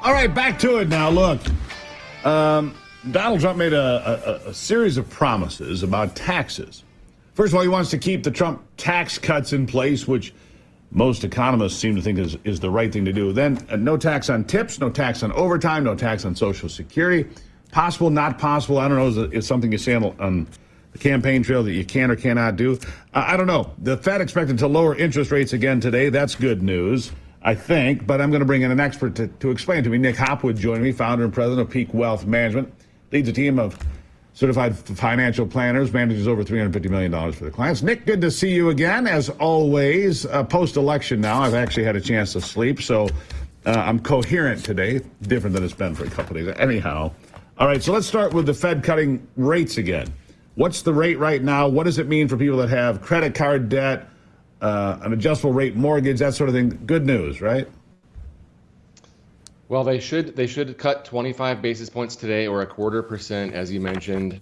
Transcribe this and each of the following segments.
All right, back to it now. Look, Donald Trump made a series of promises about taxes. First of all, he wants to keep the Trump tax cuts in place, which most economists seem to think is the right thing to do. Then no tax on tips, no tax on overtime, no tax on Social Security. Possible, not possible, I don't know, is something you say on the campaign trail that you can or cannot do. I don't know. The Fed expected to lower interest rates again today. That's good news, I think. But I'm going to bring in an expert to explain to me. Nick Hopwood joining me, founder and president of Peak Wealth Management. Leads a team of certified financial planners, manages over $350 million for the clients. Nick, good to see you again, as always. Post-election now, I've actually had a chance to sleep, so I'm coherent today, different than it's been for a couple of days. Anyhow, all right, so let's start with the Fed cutting rates again. What's the rate right now? What does it mean for people that have credit card debt, an adjustable rate mortgage, that sort of thing? Good news, right? Well, they should cut 25 basis points today, or 0.25%, as you mentioned.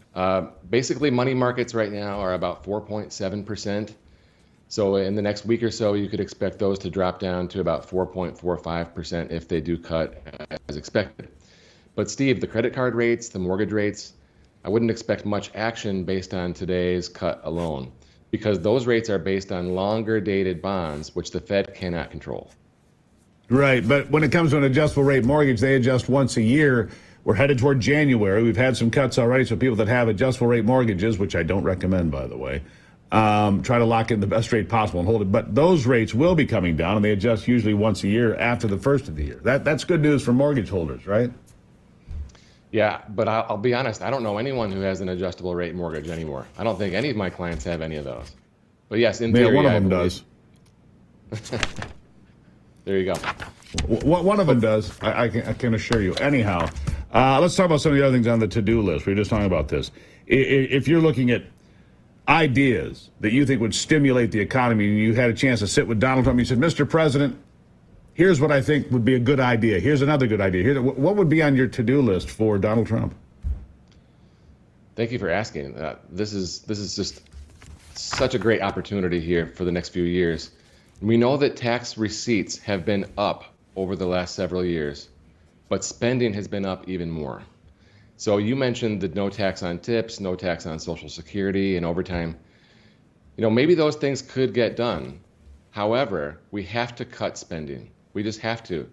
Basically, money markets right now are about 4.7%. So in the next week or so, you could expect those to drop down to about 4.45% if they do cut as expected. But Steve, the credit card rates, the mortgage rates, I wouldn't expect much action based on today's cut alone, because those rates are based on longer dated bonds, which the Fed cannot control. Right, but when it comes to an adjustable rate mortgage, they adjust once a year. We're headed toward January. We've had some cuts already, so people that have adjustable rate mortgages, which I don't recommend, by the way, try to lock in the best rate possible and hold it. But those rates will be coming down, and they adjust usually once a year after the first of the year. That's good news for mortgage holders, right? Yeah, but I'll be honest, I don't know anyone who has an adjustable rate mortgage anymore. I don't think any of my clients have any of those. But yes, in theory, one of them does. There you go. One of them does, I can assure you. Anyhow, let's talk about some of the other things on the to-do list. We were just talking about this. If you're looking at ideas that you think would stimulate the economy, and you had a chance to sit with Donald Trump, you said, Mr. President, here's what I think would be a good idea. Here's another good idea. What would be on your to-do list for Donald Trump? Thank you for asking. This is just such a great opportunity here for the next few years. We know that tax receipts have been up over the last several years, but spending has been up even more. So you mentioned the no tax on tips, no tax on Social Security and overtime. You know, maybe those things could get done. However, we have to cut spending. We just have to.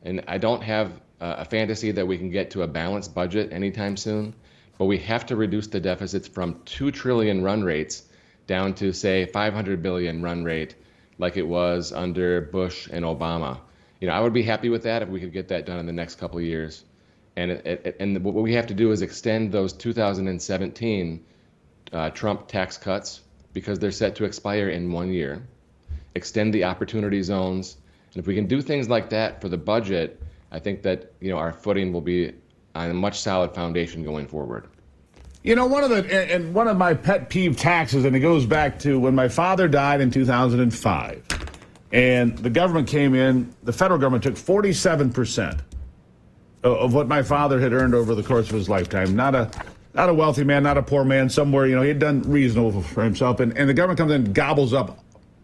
And I don't have a fantasy that we can get to a balanced budget anytime soon, but we have to reduce the deficits from 2 trillion run rates down to, say, 500 billion run rate, like it was under Bush and Obama. You know, I would be happy with that if we could get that done in the next couple of years. And what we have to do is extend those 2017 Trump tax cuts, because they're set to expire in 1 year. Extend the opportunity zones. And if we can do things like that for the budget, I think that, you know, our footing will be on a much solid foundation going forward. You know, one of my pet peeve taxes, and it goes back to when my father died in 2005, and the government came in, the federal government took 47% of what my father had earned over the course of his lifetime. Not a wealthy man, not a poor man, somewhere, you know, he had done reasonable for himself, and the government comes in and gobbles up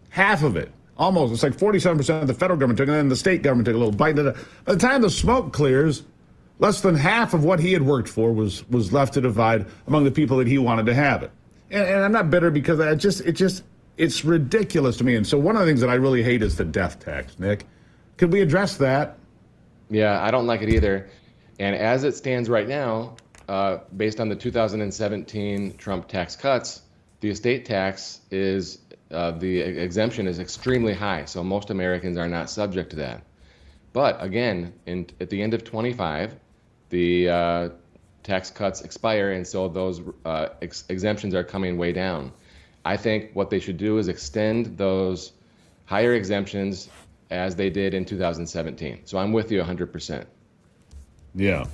half of it. Almost. It's like 47% of the federal government took it, and then the state government took a little bite. By the time the smoke clears, less than half of what he had worked for was left to divide among the people that he wanted to have it. And I'm not bitter, because it's ridiculous to me. And so one of the things that I really hate is the death tax, Nick. Could we address that? Yeah, I don't like it either. And as it stands right now, based on the 2017 Trump tax cuts, the estate tax is, the exemption is extremely high. So most Americans are not subject to that. But again, at the end of 25, the tax cuts expire, and so those exemptions are coming way down. I think what they should do is extend those higher exemptions as they did in 2017. So I'm with you 100%. Yeah.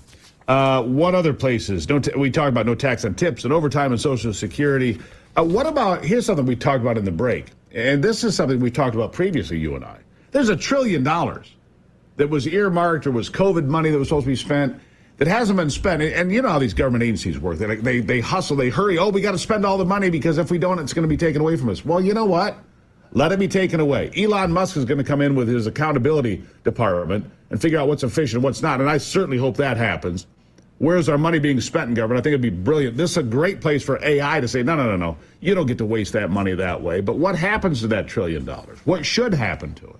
What other places? We talked about no tax on tips and overtime and Social Security. What about, here's something we talked about in the break, and this is something we talked about previously, you and I. There's $1 trillion that was earmarked or was COVID money that was supposed to be spent that hasn't been spent. And you know how these government agencies work. They hustle, they hurry. Oh, we got to spend all the money, because if we don't, it's going to be taken away from us. Well, you know what? Let it be taken away. Elon Musk is going to come in with his accountability department and figure out what's efficient and what's not. And I certainly hope that happens. Where's our money being spent in government? I think it'd be brilliant. This is a great place for AI to say, no. You don't get to waste that money that way. But what happens to that $1 trillion? What should happen to it?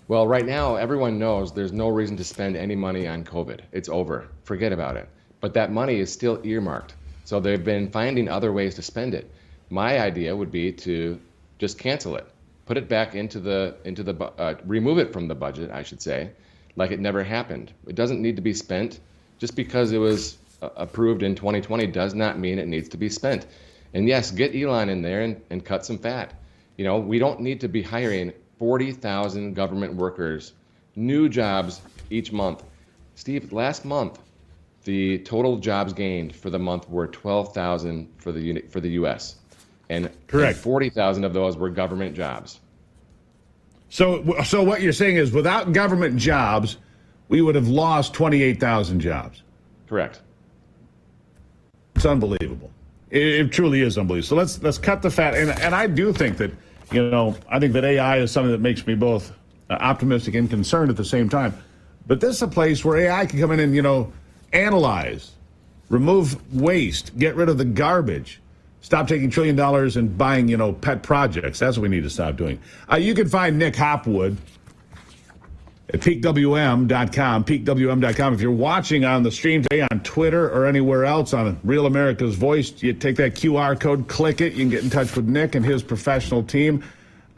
Well, right now, everyone knows there's no reason to spend any money on COVID. It's over. Forget about it. But that money is still earmarked. So they've been finding other ways to spend it. My idea would be to just cancel it, put it back remove it from the budget, I should say, like it never happened. It doesn't need to be spent. Just because it was approved in 2020 does not mean it needs to be spent. And yes, get Elon in there and cut some fat. You know, we don't need to be hiring 40,000 government workers, new jobs each month. Steve, last month, the total jobs gained for the month were 12,000 for the U.S. And correct. 40,000 of those were government jobs. So what you're saying is without government jobs, we would have lost 28,000 jobs. Correct. It's unbelievable. It truly is unbelievable. So let's cut the fat. And I do think that, I think that AI is something that makes me both optimistic and concerned at the same time. But this is a place where AI can come in and, analyze, remove waste, get rid of the garbage, stop taking $1 trillion and buying, pet projects. That's what we need to stop doing. You can find Nick Hopwood at peakwm.com, peakwm.com. If you're watching on the stream today on Twitter or anywhere else on Real America's Voice, you take that QR code, click it, you can get in touch with Nick and his professional team.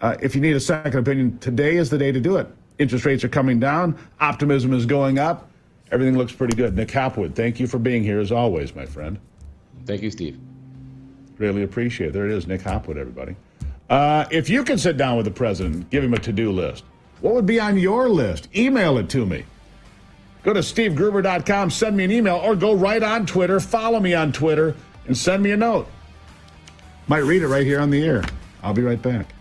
If you need a second opinion, today is the day to do it. Interest rates are coming down, optimism is going up, everything looks pretty good. Nick Hopwood, thank you for being here as always, my friend. Thank you, Steve. Really appreciate it. There it is, Nick Hopwood, everybody. If you could sit down with the president, give him a to-do list, what would be on your list? Email it to me. Go to stevegruber.com, send me an email, or go right on Twitter, follow me on Twitter, and send me a note. Might read it right here on the air. I'll be right back.